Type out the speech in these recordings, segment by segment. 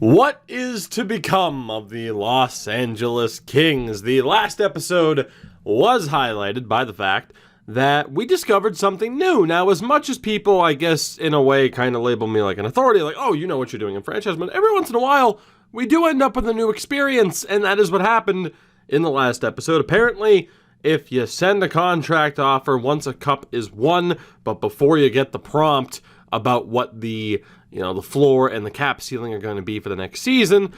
What is to become of the Los Angeles Kings? The last episode was highlighted by the fact that we discovered something new. Now, as much as people, I guess, in a way, kind of label me like an authority, like, oh, you know what you're doing in franchise, but every once in a while, we do end up with a new experience, and that is what happened in the last episode. Apparently, if you send a contract offer once a cup is won, but before you get the prompt about what the floor and the cap ceiling are going to be for the next season,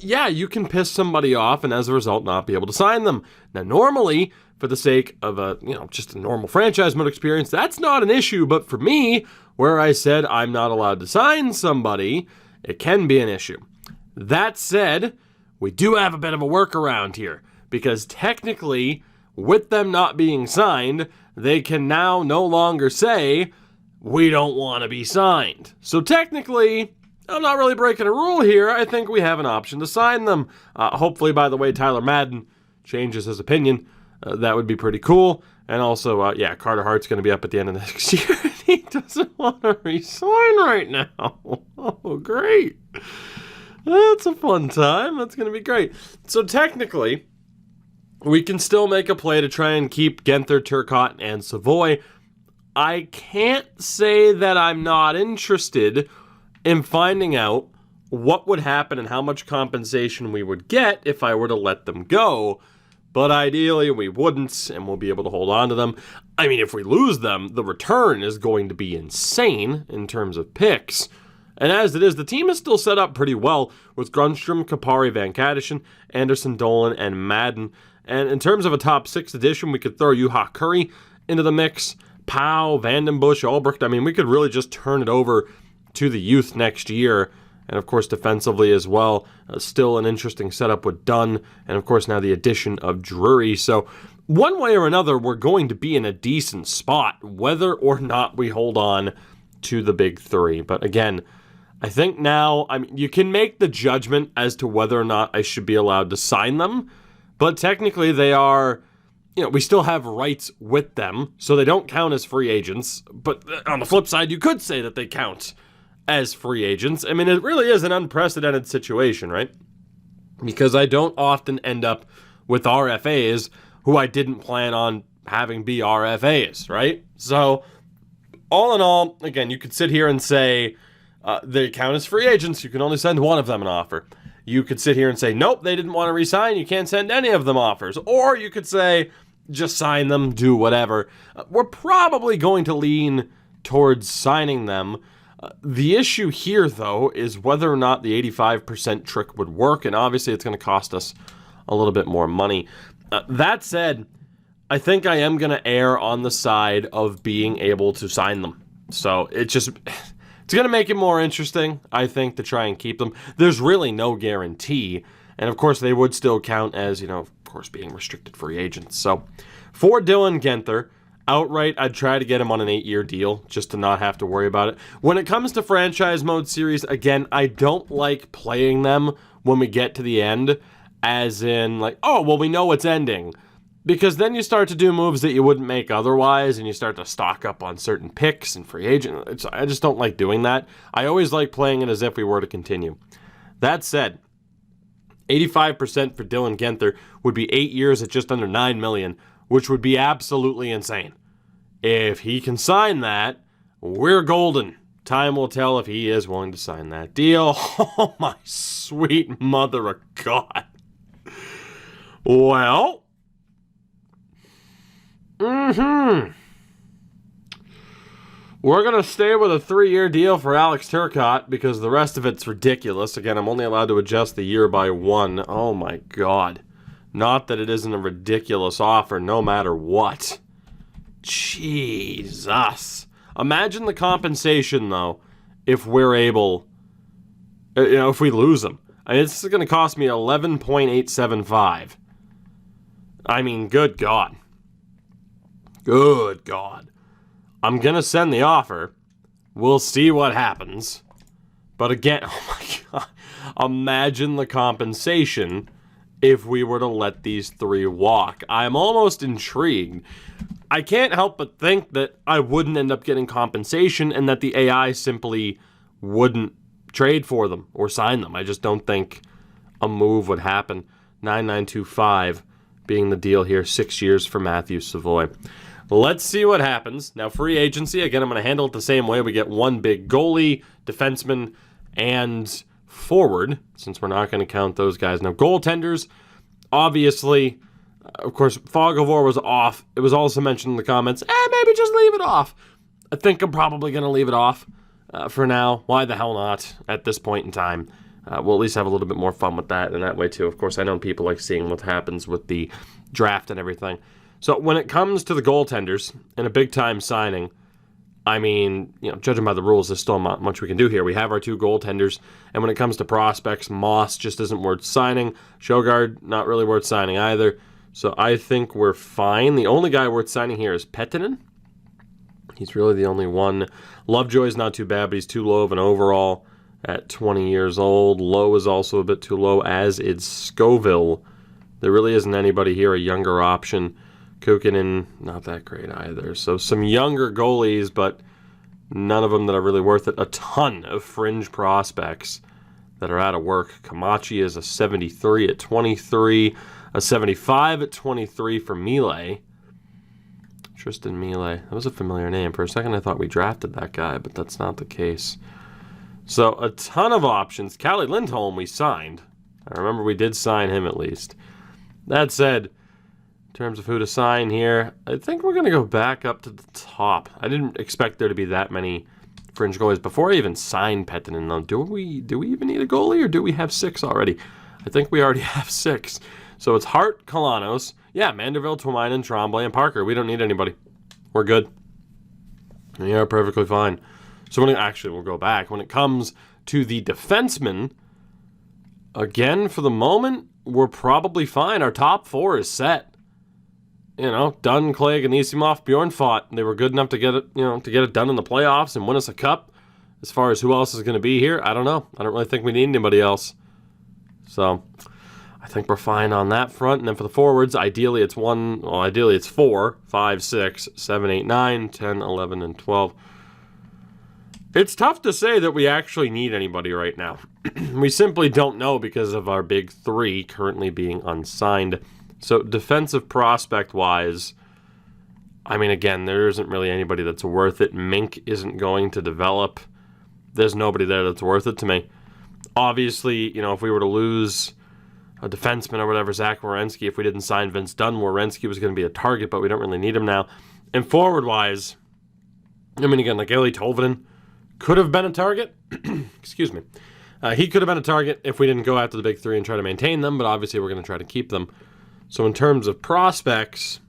you can piss somebody off and as a result not be able to sign them. Now, normally, for the sake of just a normal franchise mode experience, that's not an issue. But for me, where I said I'm not allowed to sign somebody, it can be an issue. That said, we do have a bit of a workaround here because technically, with them not being signed, they can now no longer say, we don't want to be signed. So technically, I'm not really breaking a rule here. I think we have an option to sign them. Hopefully, by the way, Tyler Madden changes his opinion. That would be pretty cool. And also, Carter Hart's going to be up at the end of next year. And he doesn't want to resign right now. Oh, great. That's a fun time. That's going to be great. So technically, we can still make a play to try and keep Genther, Turcotte, and Savoy. I can't say that I'm not interested in finding out what would happen and how much compensation we would get if I were to let them go. But ideally, we wouldn't, and we'll be able to hold on to them. I mean, if we lose them, the return is going to be insane in terms of picks. And as it is, the team is still set up pretty well with Grundstrom, Kapari, Van Kadishin, Anderson, Dolan, and Madden. And in terms of a top 6 addition, we could throw Juha Curry into the mix. Powell, Vandenbush, Albrecht. I mean, we could really just turn it over to the youth next year. And, of course, defensively as well. Still an interesting setup with Dunn. And, of course, now the addition of Drury. So, one way or another, we're going to be in a decent spot, whether or not we hold on to the big three. But, again, I think now, you can make the judgment as to whether or not I should be allowed to sign them. But, technically, they are... we still have rights with them, so they don't count as free agents. But on the flip side, you could say that they count as free agents. I mean, it really is an unprecedented situation, right? Because I don't often end up with RFAs who I didn't plan on having be RFAs, right? So, all in all, again, you could sit here and say they count as free agents. You can only send one of them an offer. You could sit here and say, nope, they didn't want to resign. You can't send any of them offers. Or you could say, just sign them, do whatever. We're probably going to lean towards signing them. The issue here, though, is whether or not the 85% trick would work, and obviously it's going to cost us a little bit more money. That said, I think I am going to err on the side of being able to sign them. So it's going to make it more interesting, I think, to try and keep them. There's really no guarantee, and of course they would still count as, of course, being restricted free agents. So for Dylan Genther, outright, I'd try to get him on an 8-year deal just to not have to worry about it. When it comes to franchise mode series, again, I don't like playing them when we get to the end, as in like, oh, well, we know it's ending. Because then you start to do moves that you wouldn't make otherwise, and you start to stock up on certain picks and free agent. I just don't like doing that. I always like playing it as if we were to continue. That said, 85% for Dylan Genther would be 8 years at just under $9 million, which would be absolutely insane. If he can sign that, we're golden. Time will tell if he is willing to sign that deal. Oh, my sweet mother of God. Well, we're going to stay with a 3-year deal for Alex Turcotte because the rest of it's ridiculous. Again, I'm only allowed to adjust the year by 1. Oh, my God. Not that it isn't a ridiculous offer no matter what. Jesus. Imagine the compensation, though, if we're able, if we lose them. I mean, this is going to cost me $11.875. I mean, good God. Good God. I'm going to send the offer. We'll see what happens. But again, oh my God. Imagine the compensation if we were to let these 3 walk. I'm almost intrigued. I can't help but think that I wouldn't end up getting compensation and that the AI simply wouldn't trade for them or sign them. I just don't think a move would happen. 9925 being the deal here, 6 years for Matthew Savoy. Let's see what happens. Now, free agency, again, I'm going to handle it the same way. We get one big goalie, defenseman, and forward, since we're not going to count those guys. Now, goaltenders, obviously, of course, Fog of War was off. It was also mentioned in the comments, maybe just leave it off. I think I'm probably going to leave it off for now. Why the hell not at this point in time? We'll at least have a little bit more fun with that in that way, too. Of course, I know people like seeing what happens with the draft and everything. So when it comes to the goaltenders and a big-time signing, I mean, judging by the rules, there's still not much we can do here. We have our 2 goaltenders, and when it comes to prospects, Moss just isn't worth signing. Sjogard, not really worth signing either. So I think we're fine. The only guy worth signing here is Pettinen. He's really the only one. Lovejoy's not too bad, but he's too low of an overall at 20 years old. Low is also a bit too low, as is Scoville. There really isn't anybody here, a younger option. Kukkonen, not that great either. So some younger goalies, but none of them that are really worth it. A ton of fringe prospects that are out of work. Kamachi is a 73 at 23, a 75 at 23 for Mille. Tristan Mille. That was a familiar name. For a second I thought we drafted that guy, but that's not the case. So a ton of options. Calle Lindholm we signed. I remember we did sign him at least. That said, in terms of who to sign here, I think we're going to go back up to the top. I didn't expect there to be that many fringe goalies. Before I even signed Pettinen, though, do we even need a goalie, or do we have 6 already? I think we already have 6. So it's Hart, Kalanos, Manderville, Twamainen, Tremblay, and Parker. We don't need anybody. We're good. We are perfectly fine. So we'll go back. When it comes to the defensemen, again, for the moment, we're probably fine. Our top 4 is set. Dunn, Clegg, and Isimov, Bjornfot. They were good enough to get it done in the playoffs and win us a cup. As far as who else is going to be here, I don't know. I don't really think we need anybody else. So I think we're fine on that front. And then for the forwards, ideally it's 4, 5, 6, 7, 8, 9, 10, 11, and 12. It's tough to say that we actually need anybody right now. We simply don't know because of our big 3 currently being unsigned. So defensive prospect-wise, I mean, again, there isn't really anybody that's worth it. Mink isn't going to develop. There's nobody there that's worth it to me. Obviously, if we were to lose a defenseman or whatever, Zach Werenski, if we didn't sign Vince Dunn, Werenski was going to be a target, but we don't really need him now. And forward-wise, I mean, again, like Eli Tolvanen could have been a target. Excuse me. He could have been a target if we didn't go after the big 3 and try to maintain them, but obviously we're going to try to keep them. So in terms of prospects,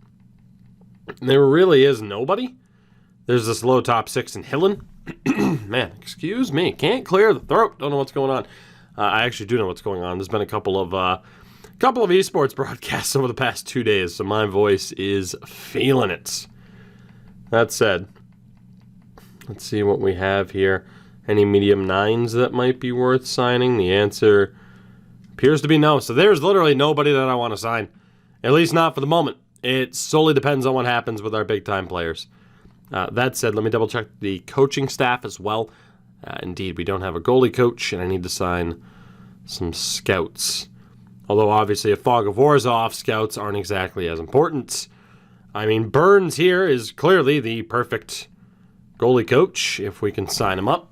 there really is nobody. There's this low top 6 in Hillen. Man, excuse me. Can't clear the throat. Don't know what's going on. I actually do know what's going on. There's been a couple of esports broadcasts over the past 2 days, so my voice is feeling it. That said, let's see what we have here. Any medium 9s that might be worth signing? The answer appears to be no. So there's literally nobody that I want to sign. At least not for the moment. It solely depends on what happens with our big-time players. That said, let me double-check the coaching staff as well. Indeed, we don't have a goalie coach, and I need to sign some scouts. Although, obviously, if Fog of War is off, scouts aren't exactly as important. I mean, Burns here is clearly the perfect goalie coach, if we can sign him up.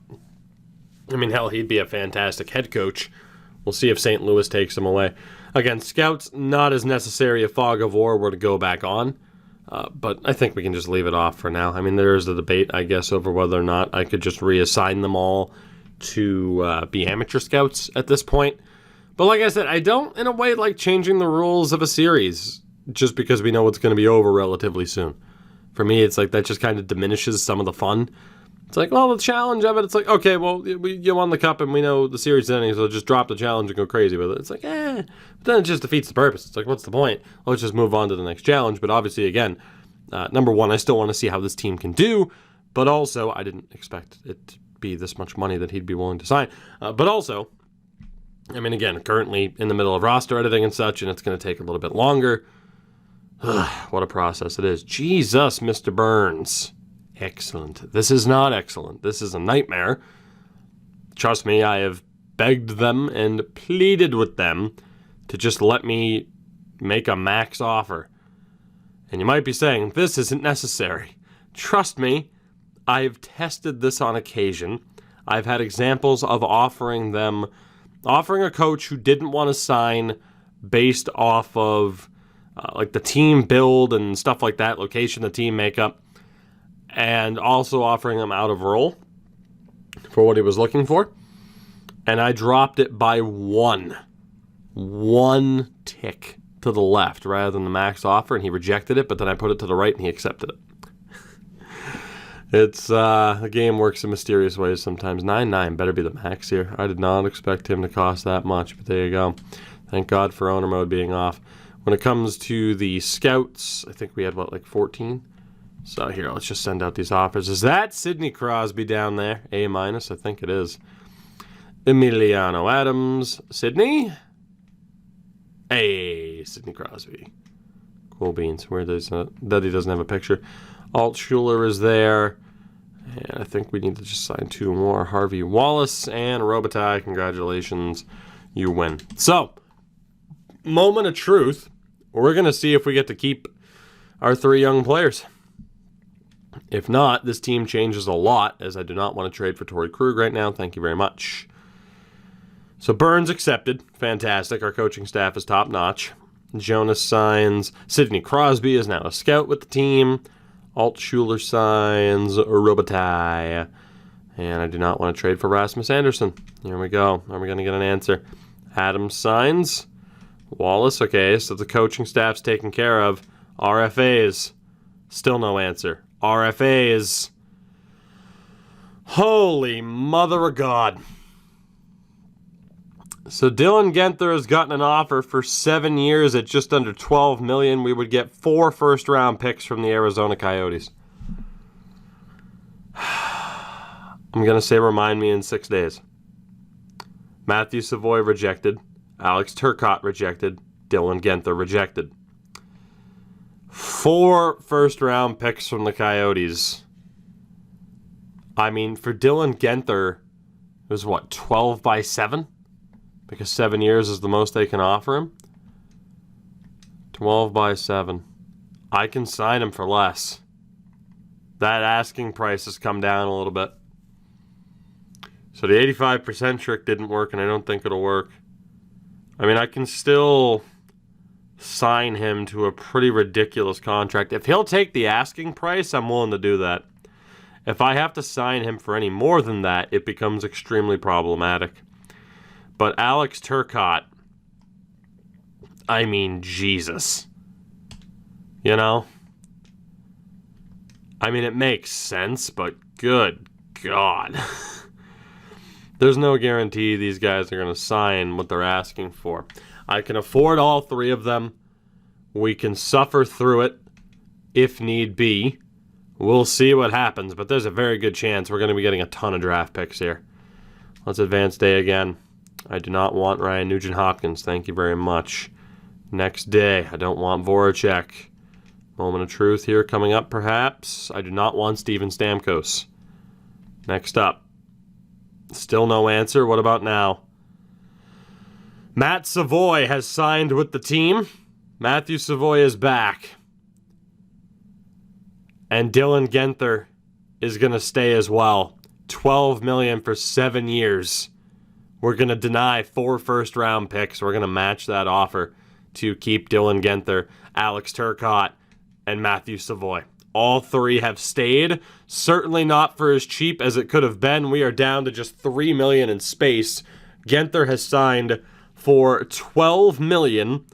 I mean, hell, he'd be a fantastic head coach. We'll see if St. Louis takes him away. Again, scouts, not as necessary if Fog of War were to go back on. But I think we can just leave it off for now. I mean, there is a debate, I guess, over whether or not I could just reassign them all to be amateur scouts at this point. But like I said, I don't, in a way, like changing the rules of a series just because we know it's going to be over relatively soon. For me, it's like that just kind of diminishes some of the fun. It's like, well, the challenge of it, it's like, okay, well, you won the cup and we know the series is ending, so just drop the challenge and go crazy with it. It's like, But then it just defeats the purpose. It's like, what's the point? Well, let's just move on to the next challenge. But obviously, again, number one, I still want to see how this team can do. But also, I didn't expect it to be this much money that he'd be willing to sign. But also, I mean, again, currently in the middle of roster editing and such, and it's going to take a little bit longer. What a process it is. Jesus, Mr. Burns. Excellent. This is not excellent. This is a nightmare. Trust me, I have begged them and pleaded with them to just let me make a max offer. And you might be saying, this isn't necessary. Trust me, I've tested this on occasion. I've had examples of offering a coach who didn't want to sign based off of like the team build and stuff like that, location, the team makeup, and also offering him out of role for what he was looking for. And I dropped it by one tick to the left rather than the max offer, and he rejected it, but then I put it to the right and he accepted it. It's, the game works in mysterious ways sometimes. 9-9 better be the max here. I did not expect him to cost that much, but there you go. Thank God for owner mode being off. When it comes to the scouts, I think we had, 14? So here, let's just send out these offers. Is that Sidney Crosby down there? A-? I think it is. Emiliano Adams. Sidney? Hey, Sidney Crosby. Cool beans. Where does that he doesn't have a picture. Altshuler is there. And I think we need to just sign 2 more. Harvey Wallace and Robitaille. Congratulations. You win. So, moment of truth. We're going to see if we get to keep our 3 young players. If not, this team changes a lot, as I do not want to trade for Torrey Krug right now. Thank you very much. So Burns accepted. Fantastic. Our coaching staff is top-notch. Jonas signs. Sidney Crosby is now a scout with the team. Altshuler signs. Robitaille. And I do not want to trade for Rasmus Andersson. Here we go. Are we going to get an answer? Adams signs. Wallace. Okay, so the coaching staff's taken care of. RFAs. Still no answer. RFAs. Holy mother of God. So Dylan Guenther has gotten an offer for 7 years at just under $12 million. We would get 4 first-round picks from the Arizona Coyotes. I'm going to say remind me in 6 days. Matthew Savoy rejected. Alex Turcotte rejected. Dylan Guenther rejected. 4 first-round picks from the Coyotes. I mean, for Dylan Guenther, it was 12 by 7? Because 7 years is the most they can offer him. 12 by 7. I can sign him for less. That asking price has come down a little bit. So the 85% trick didn't work, and I don't think it'll work. I mean, I can still sign him to a pretty ridiculous contract. If he'll take the asking price, I'm willing to do that. If I have to sign him for any more than that, it becomes extremely problematic. But Alex Turcotte, I mean, Jesus. You know? I mean, it makes sense, but good God. There's no guarantee these guys are going to sign what they're asking for. I can afford all 3 of them. We can suffer through it if need be. We'll see what happens, but there's a very good chance we're going to be getting a ton of draft picks here. Let's advance day again. I do not want Ryan Nugent-Hopkins. Thank you very much. Next day, I don't want Voracek. Moment of truth here coming up, perhaps. I do not want Steven Stamkos. Next up. Still no answer. What about now? Matt Savoy has signed with the team. Matthew Savoy is back. And Dylan Guenther is going to stay as well. $12 million for 7 years. We're going to deny 4 first-round picks. We're going to match that offer to keep Dylan Guenther, Alex Turcotte, and Matthew Savoy. All 3 have stayed. Certainly not for as cheap as it could have been. We are down to just $3 million in space. Guenther has signed for $12 million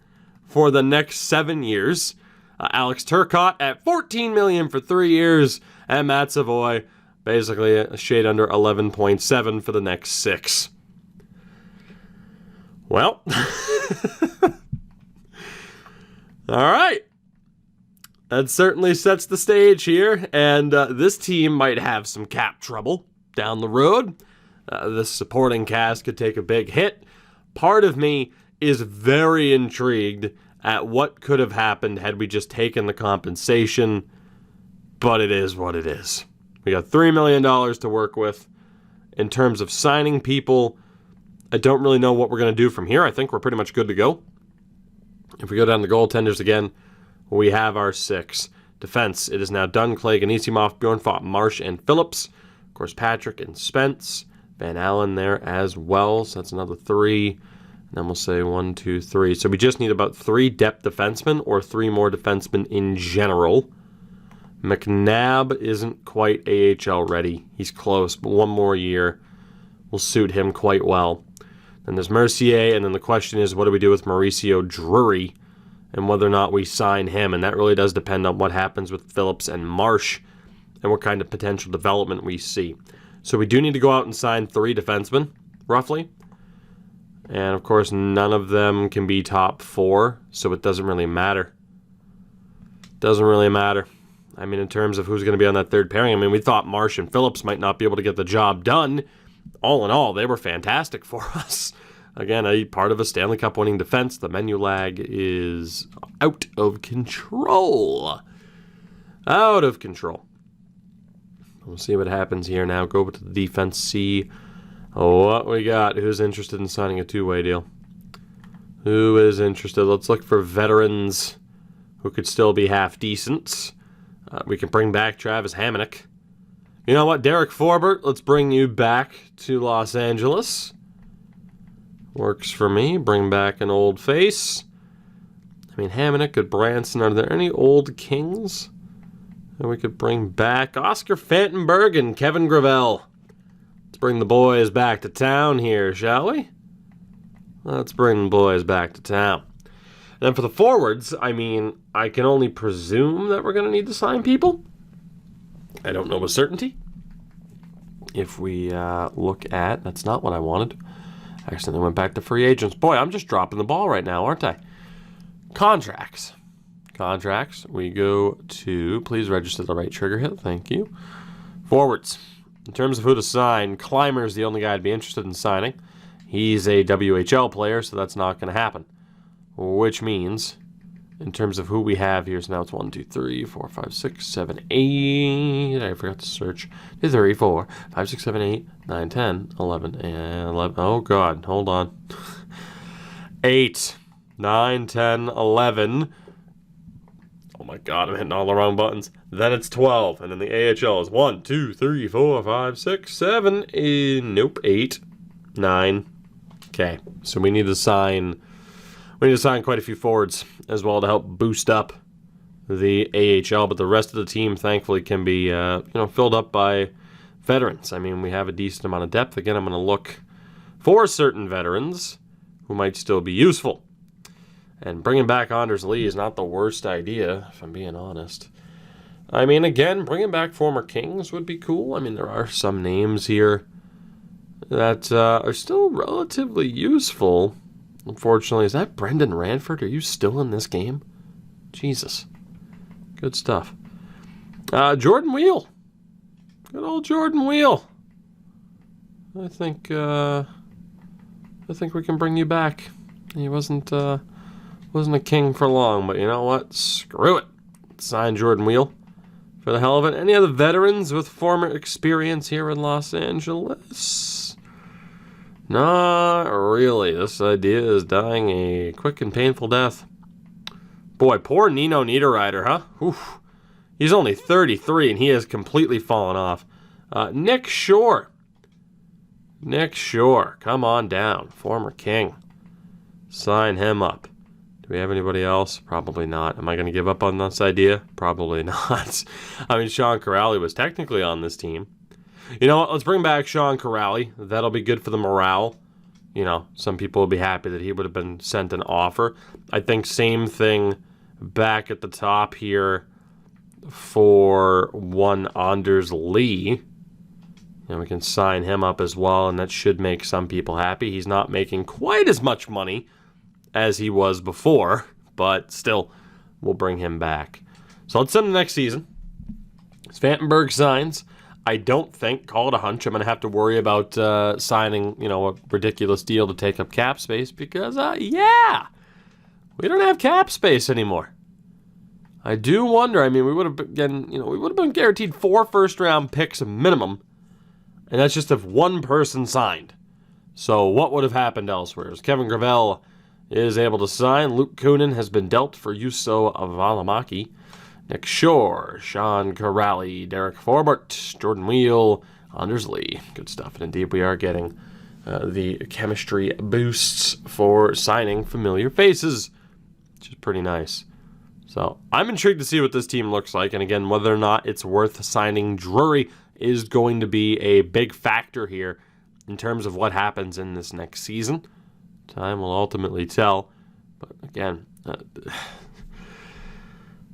for the next 7 years. Alex Turcotte at $14 million for 3 years. And Matt Savoy, basically a shade under 11.7 for the next 6. Well, all right. That certainly sets the stage here, and this team might have some cap trouble down the road. This supporting cast could take a big hit. Part of me is very intrigued at what could have happened had we just taken the compensation, but it is what it is. We got $3 million to work with, In terms of signing people, I don't really know what we're going to do from here. I think we're pretty much good to go. If we go down to goaltenders again, we have our 6. Defense, it is now Dunclaig, Anisimov, Bjornfot, Marsh, and Phillips. Of course, Patrick and Spence. Van Allen there as well, so that's another 3. And then we'll say 1, 2, 3. So we just need about 3 depth defensemen or 3 more defensemen in general. McNabb isn't quite AHL ready. He's close, but 1 more year will suit him quite well. Then there's Mercier, and then the question is, what do we do with Mauricio Drury and whether or not we sign him? And that really does depend on what happens with Phillips and Marsh and what kind of potential development we see. So we do need to go out and sign 3 defensemen, roughly. And, of course, none of them can be top 4, so it doesn't really matter. Doesn't really matter. I mean, in terms of who's going to be on that third pairing, I mean, we thought Marsh and Phillips might not be able to get the job done. All in all, they were fantastic for us. Again, a part of a Stanley Cup winning defense. The menu lag is out of control. Out of control. We'll see what happens here now. Go over to the defense, see what we got. Who's interested in signing a 2-way deal? Who is interested? Let's look for veterans who could still be half decent. We can bring back Travis Hamonic. You know what, Derek Forbert, let's bring you back to Los Angeles. Works for me. Bring back an old face. I mean, Hamonic, good Branson. Are there any old Kings that we could bring back? Oscar Fantenberg and Kevin Gravel. Let's bring the boys back to town here, shall we? Let's bring the boys back to town. And then for the forwards, I mean, I can only presume that we're going to need to sign people. I don't know with certainty. If we look at... That's not what I wanted. I accidentally went back to free agents. Boy, I'm just dropping the ball right now, aren't I? Contracts. Contracts. We go to... Please register the right trigger hit. Thank you. Forwards. In terms of who to sign, Clymer's the only guy I'd be interested in signing. He's a WHL player, so that's not going to happen. Which means... In terms of who we have here, so now it's 1, 2, 3, 4, 5, 6, 7, 8. I forgot to search. 2, 3, 4, 5, 6, 7, 8, 9, 10, 11, and 11. Oh, God. Hold on. 8, 9, 10, 11. Oh, my God. I'm hitting all the wrong buttons. Then it's 12. And then the AHL is 1, 2, 3, 4, 5, 6, 7. Nope. 8, 9. Okay. So we need to sign... We need to sign quite a few forwards as well to help boost up the AHL, but the rest of the team, thankfully, can be filled up by veterans. I mean, we have a decent amount of depth. Again, I'm going to look for certain veterans who might still be useful. And bringing back Anders Lee is not the worst idea, if I'm being honest. I mean, again, bringing back former Kings would be cool. I mean, there are some names here that are still relatively useful. Unfortunately, is that Brendan Ranford? Are you still in this game? Jesus. Good stuff. Jordan Wheel. Good old Jordan Wheel. I think we can bring you back. He wasn't a king for long, but you know what? Screw it. Sign Jordan Wheel for the hell of it. Any other veterans with former experience here in Los Angeles? Not really. This idea is dying a quick and painful death. Boy, poor Nino Niederreiter, huh? Oof. He's only 33, and he has completely fallen off. Nick Shore. Nick Shore, come on down. Former King. Sign him up. Do we have anybody else? Probably not. Am I going to give up on this idea? Probably not. I mean, Sean Corrali was technically on this team. You know what? Let's bring back Sean Corrali. That'll be good for the morale. You know, some people will be happy that he would have been sent an offer. I think same thing back at the top here for one Anders Lee. And we can sign him up as well, and that should make some people happy. He's not making quite as much money as he was before, but still, we'll bring him back. So let's send him next season. Svantenberg signs. I don't think, call it a hunch, I'm going to have to worry about signing, a ridiculous deal to take up cap space because, we don't have cap space anymore. I do wonder, I mean, we would have been guaranteed 4 first-round picks minimum, And that's just if one person signed. So what would have happened elsewhere? As Kevin Gravel is able to sign, Luke Kunin has been dealt for Juuso Valimaki, Nick Shore, Sean Corrali, Derek Forbort, Jordan Wheel, Anders Lee. Good stuff. And indeed, we are getting the chemistry boosts for signing familiar faces, which is pretty nice. So I'm intrigued to see what this team looks like. And again, whether or not it's worth signing Drury is going to be a big factor here in terms of what happens in this next season. Time will ultimately tell. But again,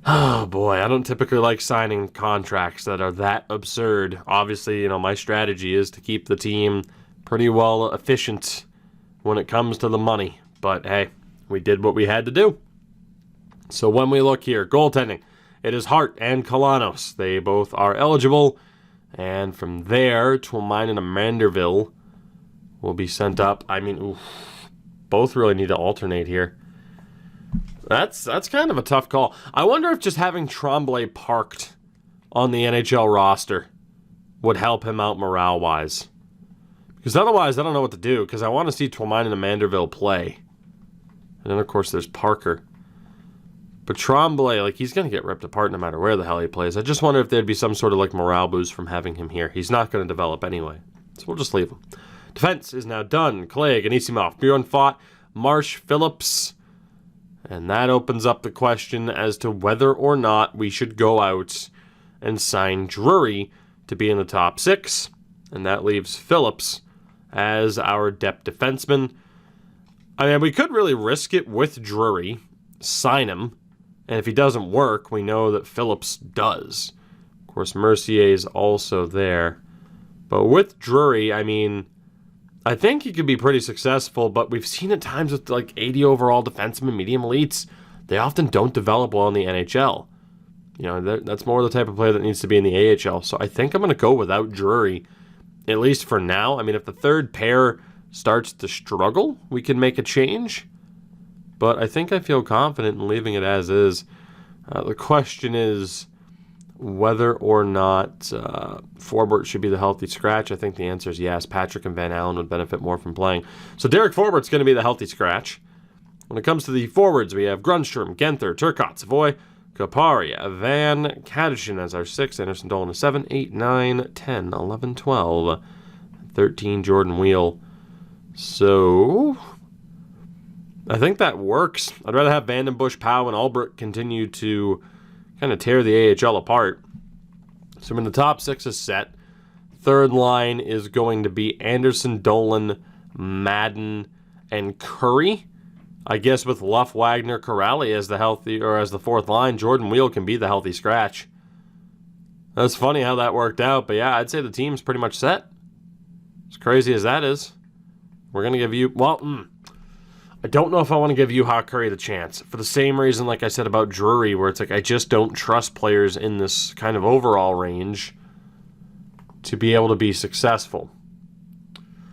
oh boy, I don't typically like signing contracts that are that absurd. Obviously, my strategy is to keep the team pretty well efficient when it comes to the money. But hey, we did what we had to do. So when we look here, goaltending, it is Hart and Kalanos. They both are eligible. And from there, Twilmine and Manderville will be sent up. I mean, both really need to alternate here. That's kind of a tough call. I wonder if just having Tremblay parked on the NHL roster would help him out morale-wise. Because otherwise, I don't know what to do, because I want to see Twilmine and Manderville play. And then, of course, there's Parker. But Tremblay, he's going to get ripped apart no matter where the hell he plays. I just wonder if there'd be some sort of, morale boost from having him here. He's not going to develop anyway. So we'll just leave him. Defense is now done. Clegg, Anisimov, Bjorn Fott, Marsh, Phillips. And that opens up the question as to whether or not we should go out and sign Drury to be in the top 6. And that leaves Phillips as our depth defenseman. I mean, we could really risk it with Drury, sign him, and if he doesn't work, we know that Phillips does. Of course, Mercier's also there. But with Drury, I mean, I think he could be pretty successful, but we've seen at times with 80 overall defensemen, medium elites, they often don't develop well in the NHL. That's more the type of player that needs to be in the AHL. So I think I'm going to go without Drury, at least for now. I mean, if the third pair starts to struggle, we can make a change. But I think I feel confident in leaving it as is. The question is whether or not Forbort should be the healthy scratch. I think the answer is yes. Patrick and Van Allen would benefit more from playing. So Derek Forbort's going to be the healthy scratch. When it comes to the forwards, we have Grundstrom, Genther, Turcotte, Savoy, Kapari, Van Kadishin as our 6, Anderson Dolan is 7, 8, 9, 10, 11, 12, 13, Jordan Wheel. So I think that works. I'd rather have Vandenbush, Powell, and Albrecht continue to kind of tear the AHL apart. So when the top 6 is set, third line is going to be Anderson, Dolan, Madden, and Curry. I guess with Luff, Wagner, Corrali as the healthy, or as the fourth line, Jordan Wheel can be the healthy scratch. That's funny how that worked out, but yeah, I'd say the team's pretty much set. As crazy as that is, we're going to give you, I don't know if I want to give Juha Curry the chance. For the same reason, like I said about Drury, where it's I just don't trust players in this kind of overall range to be able to be successful.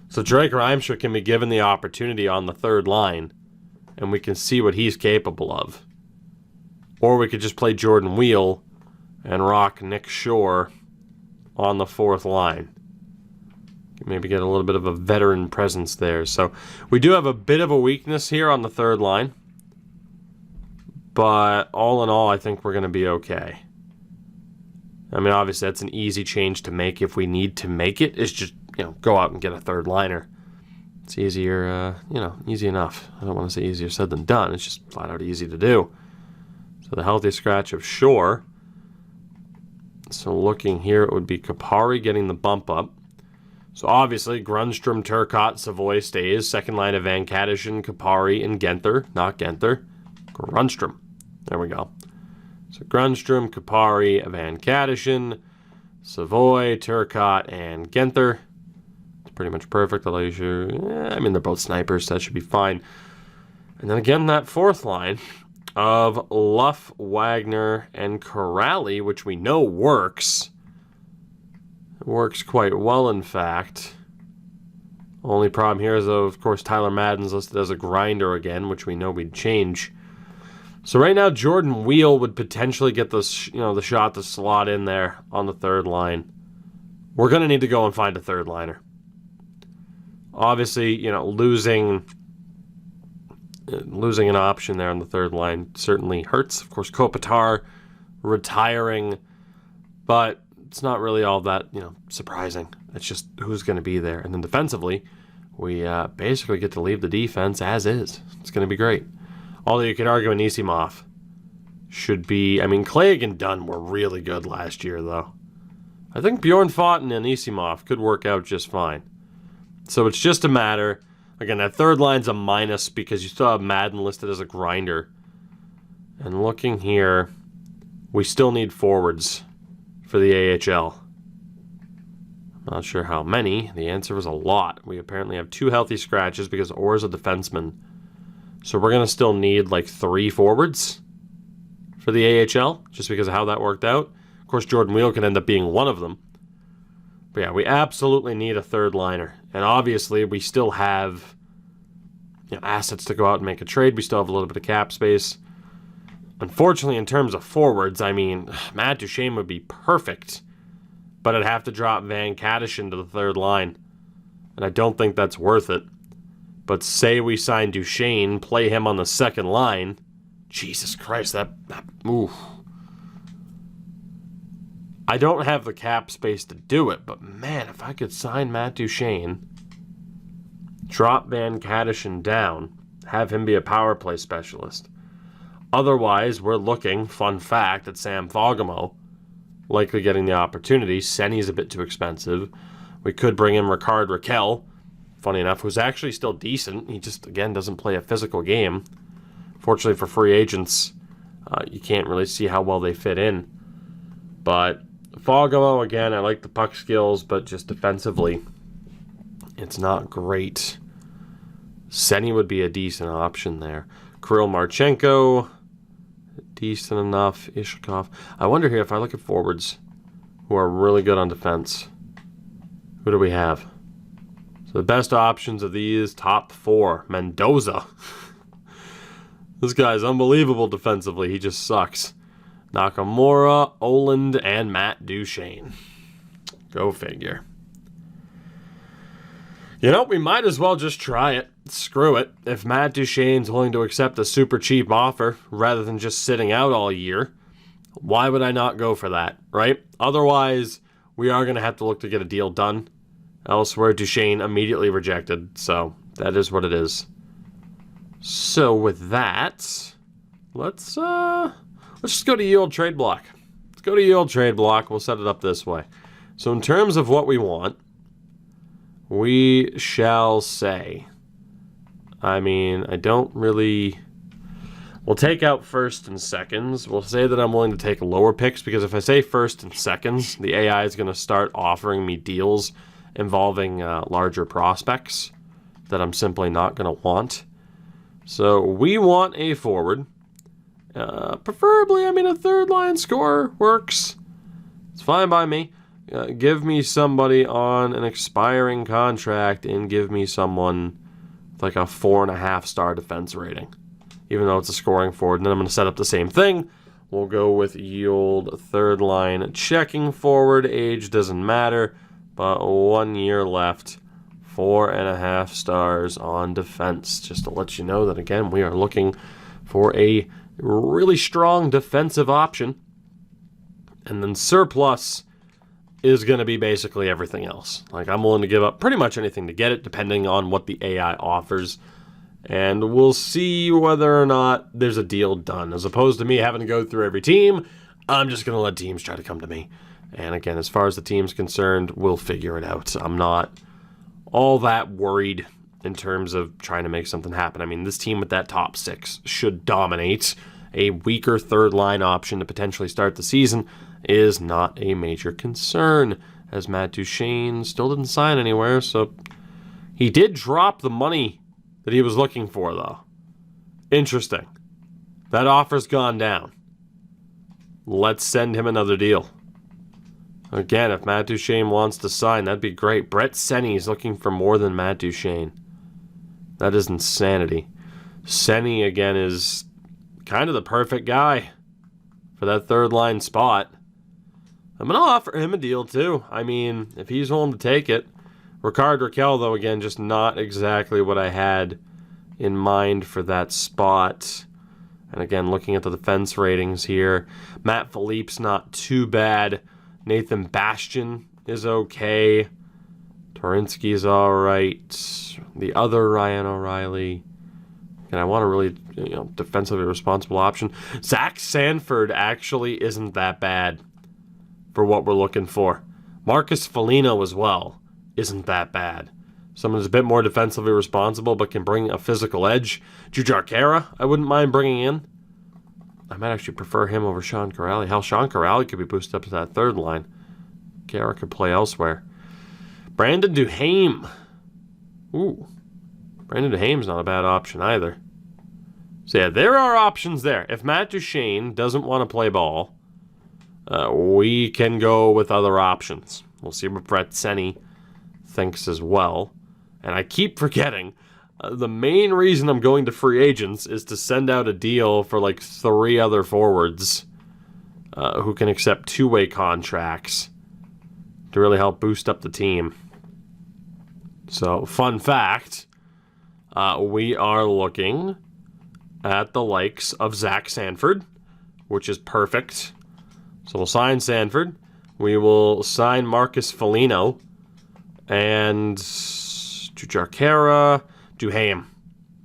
So Drake Reimstra can be given the opportunity on the third line, and we can see what he's capable of. Or we could just play Jordan Wheel and rock Nick Shore on the fourth line. Maybe get a little bit of a veteran presence there. So we do have a bit of a weakness here on the third line. But all in all, I think we're going to be okay. I mean, obviously, that's an easy change to make if we need to make it. It's just, go out and get a third liner. It's easier, easy enough. I don't want to say easier said than done. It's just flat out easy to do. So the healthy scratch of Shore. So looking here, it would be Kapari getting the bump up. So obviously, Grundstrom, Turcotte, Savoy stays. Second line of Van Kadishin, Kapari, and Genther. Not Genther. Grundstrom. There we go. So Grundstrom, Kapari, Van Kadishin, Savoy, Turcotte, and Genther. It's pretty much perfect. They're both snipers, so that should be fine. And then again, that fourth line of Luff, Wagner, and Corrali, which we know works. Works quite well, in fact. Only problem here is, of course, Tyler Madden's listed as a grinder again, which we know we'd change. So right now, Jordan Wheel would potentially get the shot to slot in there on the third line. we're going to need to go and find a third liner. Obviously, losing an option there on the third line certainly hurts. Of course, Kopitar retiring, but it's not really all that, surprising. It's just who's going to be there. And then defensively, we basically get to leave the defense as is. It's going to be great. Although you could argue Anisimov should be... Clegg and Dunn were really good last year, though. I think Bjorn Fott and Anisimov could work out just fine. So it's just a matter... Again, that third line's a minus because you still have Madden listed as a grinder. And looking here, we still need forwards for the AHL. Not sure how many. The answer was a lot. We apparently have 2 healthy scratches because Orr's a defenseman. So we're going to still need 3 forwards for the AHL, just because of how that worked out. Of course, Jordan Wheel could end up being one of them. But yeah, we absolutely need a third liner. And obviously, we still have assets to go out and make a trade. We still have a little bit of cap space. Unfortunately, in terms of forwards, Matt Duchene would be perfect. But I'd have to drop Van Kadishin to the third line. And I don't think that's worth it. But say we sign Duchene, play him on the second line. Jesus Christ, that oof. I don't have the cap space to do it, but man, if I could sign Matt Duchene, drop Van Kadishin down, have him be a power play specialist. Otherwise, we're looking, fun fact, at Sam Fogamo, likely getting the opportunity. Senny's a bit too expensive. We could bring in Ricard Raquel, funny enough, who's actually still decent. He just, again, doesn't play a physical game. Fortunately for free agents, you can't really see how well they fit in. But Fogamo, again, I like the puck skills, but just defensively, it's not great. Senny would be a decent option there. Kirill Marchenko, decent enough. Ishikov. I wonder here if I look at forwards who are really good on defense. Who do we have? So the best options of these top 4. Mendoza. This guy's unbelievable defensively. He just sucks. Nakamura, Oland, and Matt Duchene. Go figure. We might as well just try it. Screw it. If Matt Duchene's willing to accept a super cheap offer rather than just sitting out all year, why would I not go for that, right? Otherwise, we are going to have to look to get a deal done. Elsewhere, Duchene immediately rejected, so that is what it is. So with that, let's just go to Ye Olde Trade Block. Let's go to Ye Olde Trade Block. We'll set it up this way. So in terms of what we want, we shall say, I don't really... We'll take out first and seconds. We'll say that I'm willing to take lower picks because if I say first and seconds, the AI is going to start offering me deals involving larger prospects that I'm simply not going to want. So we want a forward. Preferably, a third line scorer works. It's fine by me. Give me somebody on an expiring contract and give me someone with a 4.5-star defense rating, even though it's a scoring forward. And then I'm going to set up the same thing. We'll go with Ye Olde third line checking forward. Age doesn't matter, but 1 year left. 4.5 stars on defense. Just to let you know that, again, we are looking for a really strong defensive option. And then surplus is going to be basically everything else. I'm willing to give up pretty much anything to get it, depending on what the AI offers. And we'll see whether or not there's a deal done. As opposed to me having to go through every team, I'm just going to let teams try to come to me. And again, as far as the team's concerned, we'll figure it out. I'm not all that worried in terms of trying to make something happen. This team with that top 6 should dominate. A weaker third line option to potentially start the season is not a major concern, as Matt Duchene still didn't sign anywhere, so he did drop the money that he was looking for, though. Interesting. That offer's gone down. Let's send him another deal. Again, if Matt Duchene wants to sign, that'd be great. Brett Senny is looking for more than Matt Duchene. That is insanity. Senny, again, is kind of the perfect guy for that third line spot. I'm going to offer him a deal, too. I mean, if he's willing to take it. Ricard Raquel, though, again, just not exactly what I had in mind for that spot. And again, looking at the defense ratings here, Matt Philippe's not too bad. Nathan Bastian is okay. Torinsky's all right. The other Ryan O'Reilly. And I want a really, defensively responsible option. Zach Sanford actually isn't that bad for what we're looking for. Marcus Foligno as well isn't that bad. Someone who's a bit more defensively responsible but can bring a physical edge. Jujhar Khaira, I wouldn't mind bringing in. I might actually prefer him over Sean Corrali. Hell, Sean Corrali could be boosted up to that third line. Khaira could play elsewhere. Brandon Duchene. Ooh. Brandon Duhane's not a bad option either. So yeah, there are options there. If Matt Duchene doesn't want to play ball, we can go with other options. We'll see what Brett Seney thinks as well. And I keep forgetting, the main reason I'm going to free agents is to send out a deal for like 3 other forwards who can accept 2-way contracts to really help boost up the team. So, fun fact, we are looking at the likes of Zach Sanford, which is perfect. So we'll sign Sanford. We will sign Marcus Foligno and Jujhar Khaira, Duchene.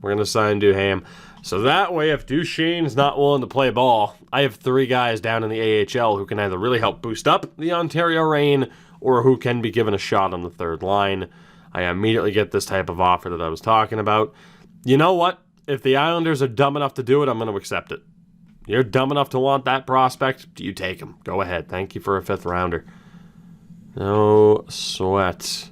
We're going to sign Duchene. So that way, if Duchene's not willing to play ball, I have 3 guys down in the AHL who can either really help boost up the Ontario Reign or who can be given a shot on the third line. I immediately get this type of offer that I was talking about. You know what? If the Islanders are dumb enough to do it, I'm going to accept it. You're dumb enough to want that prospect? You take him. Go ahead. Thank you for a 5th rounder. No sweat.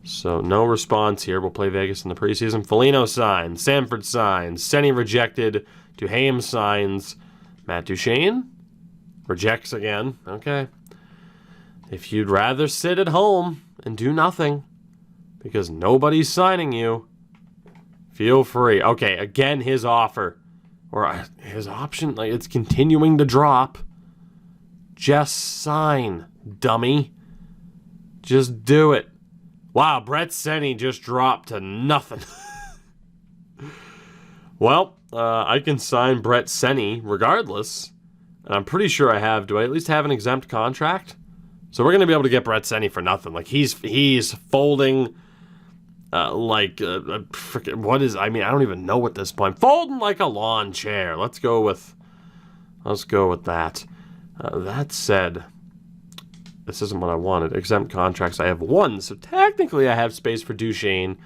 So no response here. We'll play Vegas in the preseason. Foligno signs. Sanford signs. Seney rejected. Duchene signs. Matt Duchene rejects again. Okay. If you'd rather sit at home and do nothing because nobody's signing you, feel free. Okay, again, his offer, or his option, like it's continuing to drop. Just sign, dummy. Just do it. Wow, Brett Seney just dropped to nothing. Well, I can sign Brett Seney regardless. And I'm pretty sure I have. Do I at least have an exempt contract? So we're going to be able to get Brett Seney for nothing. Like, he's folding what is... I mean, I don't even know at this point. Folding like a lawn chair. Let's go with that. That said, this isn't what I wanted. Exempt contracts, I have 1. So technically I have space for Duchene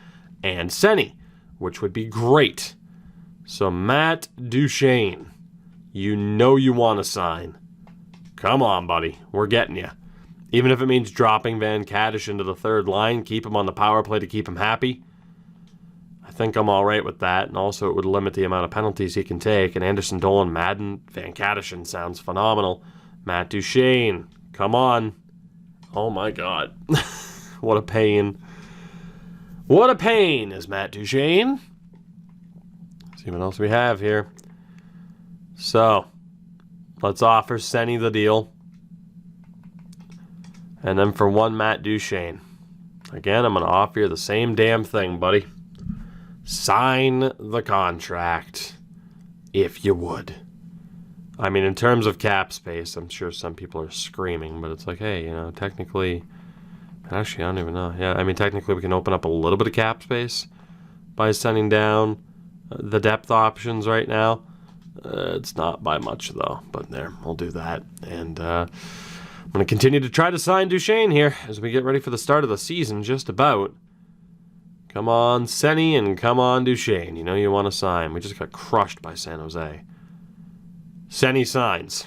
and Seney, which would be great. So Matt Duchene, you know you want to sign. Come on, buddy. We're getting you. Even if it means dropping Van Kaddish into the third line, keep him on the power play to keep him happy. I think I'm all right with that. And also it would limit the amount of penalties he can take. And Anderson, Dolan, Madden, Van Kaddishin sounds phenomenal. Matt Duchene, come on. Oh my God. What a pain. What a pain is Matt Duchene. Let's see what else we have here. So, let's offer Seney the deal. And then for 1 Matt Duchene. Again, I'm going to offer you the same damn thing, buddy. Sign the contract, if you would. I mean, in terms of cap space, I'm sure some people are screaming, but it's like, hey, technically... Actually, I don't even know. Yeah, I mean, technically we can open up a little bit of cap space by sending down the depth options right now. It's not by much, though, but there, we'll do that. And I'm going to continue to try to sign Duchene here as we get ready for the start of the season, just about. Come on, Seney, and come on, Duchene. You know you want to sign. We just got crushed by San Jose. Seney signs.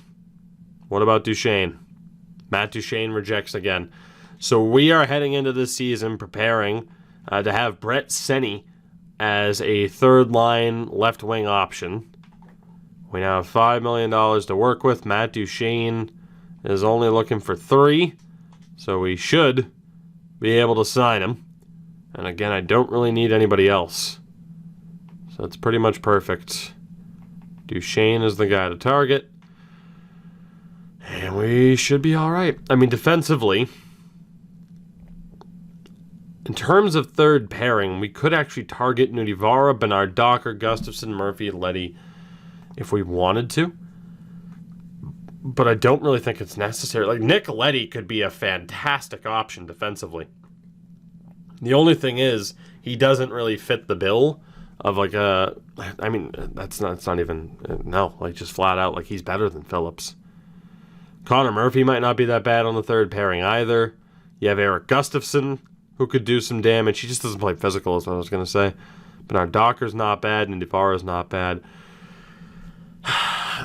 What about Duchene? Matt Duchene rejects again. So we are heading into this season preparing to have Brett Seney as a third-line left-wing option. We now have $5 million to work with. Matt Duchene is only looking for 3, so we should be able to sign him. And again, I don't really need anybody else. So it's pretty much perfect. Duchene is the guy to target. And we should be all right. I mean, defensively, in terms of third pairing, we could actually target Nudivara, Bernard Docker, Gustafson, Murphy, Leddy if we wanted to. But I don't really think it's necessary. Like, Nick Leddy could be a fantastic option defensively. The only thing is, he doesn't really fit the bill of like a... I mean, that's not even... No, like just flat out, like he's better than Phillips. Connor Murphy might not be that bad on the third pairing either. You have Eric Gustafson, who could do some damage. He just doesn't play physical, is what I was going to say. Bernard Docker's not bad, and Nudivara's not bad.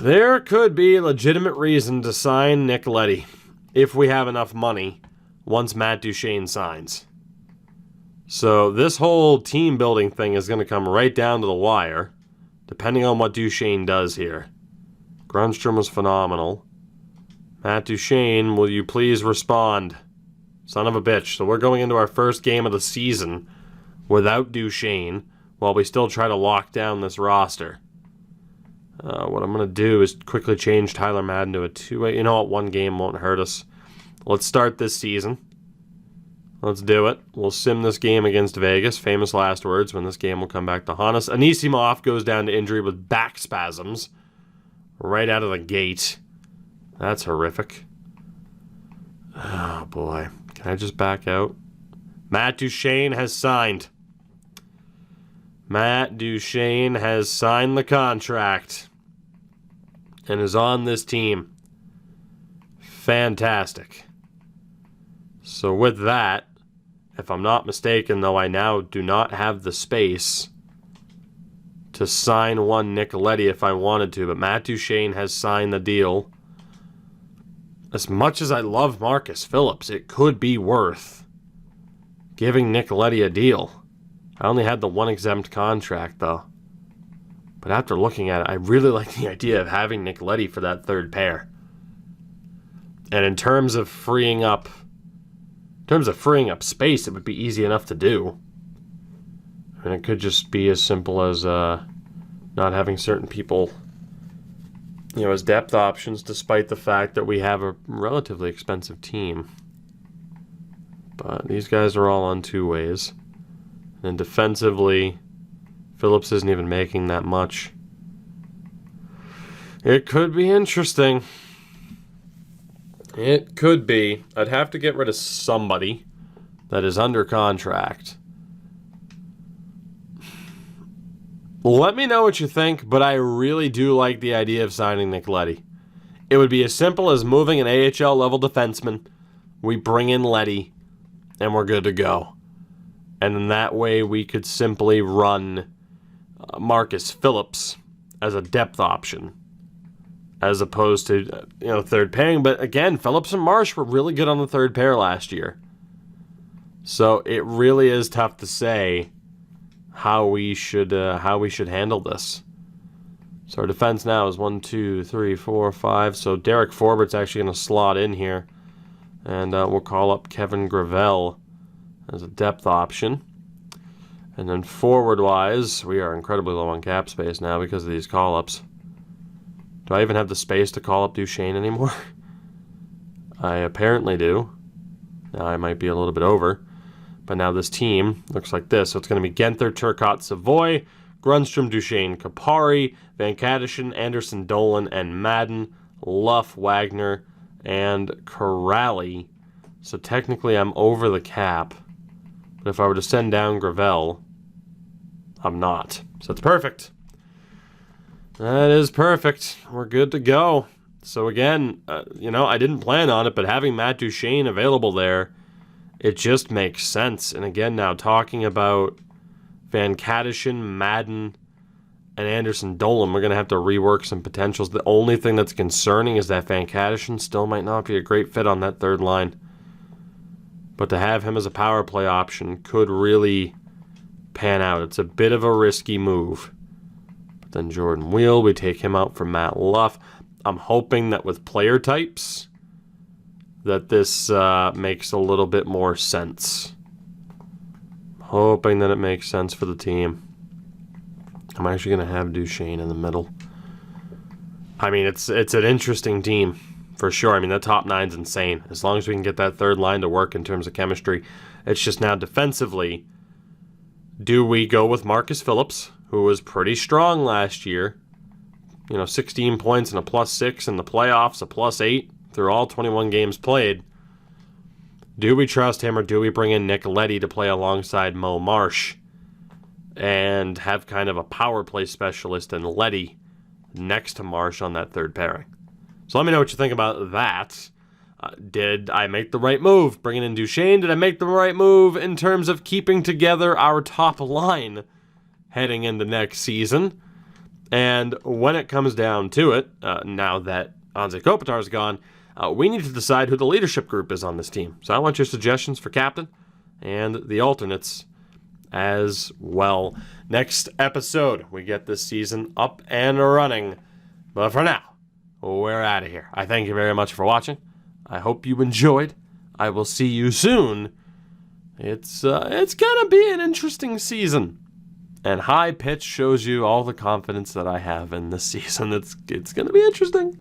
There could be a legitimate reason to sign Nick Leddy if we have enough money once Matt Duchene signs. So this whole team building thing is going to come right down to the wire, depending on what Duchene does here. Grundstrom was phenomenal. Matt Duchene, will you please respond? Son of a bitch. So we're going into our first game of the season without Duchene while we still try to lock down this roster. What I'm going to do is quickly change Tyler Madden to a 2-way. You know what? One game won't hurt us. Let's start this season. Let's do it. We'll sim this game against Vegas. Famous last words when this game will come back to haunt us. Anisimov goes down to injury with back spasms right out of the gate. That's horrific. Oh, boy. Can I just back out? Matt Duchene has signed. Matt Duchene has signed the contract and is on this team. Fantastic. So with that, if I'm not mistaken, though, I now do not have the space to sign one Nick Leddy if I wanted to, but Matt Duchene has signed the deal. As much as I love Marcus Phillips, it could be worth giving Nick Leddy a deal. I only had the one exempt contract, though. But after looking at it, I really like the idea of having Nick Leddy for that third pair. And in terms of freeing up space, it would be easy enough to do. And it could just be as simple as not having certain people, as depth options, despite the fact that we have a relatively expensive team. But these guys are all on two ways. And defensively, Phillips isn't even making that much. It could be interesting. It could be. I'd have to get rid of somebody that is under contract. Let me know what you think, but I really do like the idea of signing Nick Leddy. It would be as simple as moving an AHL level defenseman. We bring in Leddy, and we're good to go. And in that way, we could simply run Marcus Phillips as a depth option, as opposed to third pairing. But again, Phillips and Marsh were really good on the third pair last year, so it really is tough to say how we should handle this. So our defense now is 1, 2, 3, 4, 5. So Derek Forbert's actually going to slot in here, and we'll call up Kevin Gravel as a depth option. And then forward-wise, we are incredibly low on cap space now because of these call-ups. Do I even have the space to call up Duchene anymore? I apparently do. Now I might be a little bit over. But now this team looks like this. So it's going to be Genther, Turcotte, Savoy, Grundstrom, Duchene, Kapari, Van Kadishin, Anderson, Dolan, and Madden, Luff, Wagner, and Corrali. So technically I'm over the cap. But if I were to send down Gravel, I'm not. So it's perfect. That is perfect. We're good to go. So again, I didn't plan on it, but having Matt Duchene available there, it just makes sense. And again, now talking about Van Kadishin, Madden, and Anderson Dolan, we're going to have to rework some potentials. The only thing that's concerning is that Van Kadishin still might not be a great fit on that third line. But to have him as a power play option could really pan out. It's a bit of a risky move. But then Jordan Wheel, we take him out for Matt Luff. I'm hoping that with player types, that this makes a little bit more sense. Hoping that it makes sense for the team. I'm actually going to have Duchene in the middle. I mean, it's an interesting team. for sure. I mean, the top nine's insane. As long as we can get that third line to work in terms of chemistry. It's just now defensively, do we go with Marcus Phillips, who was pretty strong last year? 16 points and a +6 in the playoffs, a +8 through all 21 games played. Do we trust him, or do we bring in Nick Leddy to play alongside Mo Marsh and have kind of a power play specialist in Leddy next to Marsh on that third pairing? So let me know what you think about that. Did I make the right move bringing in Duchene? Did I make the right move in terms of keeping together our top line heading into next season? And when it comes down to it, now that Anze Kopitar's gone, we need to decide who the leadership group is on this team. So I want your suggestions for captain and the alternates as well. Next episode, we get this season up and running. But for now, we're out of here. I thank you very much for watching. I hope you enjoyed. I will see you soon. It's gonna be an interesting season. And high pitch shows you all the confidence that I have in this season. It's gonna be interesting.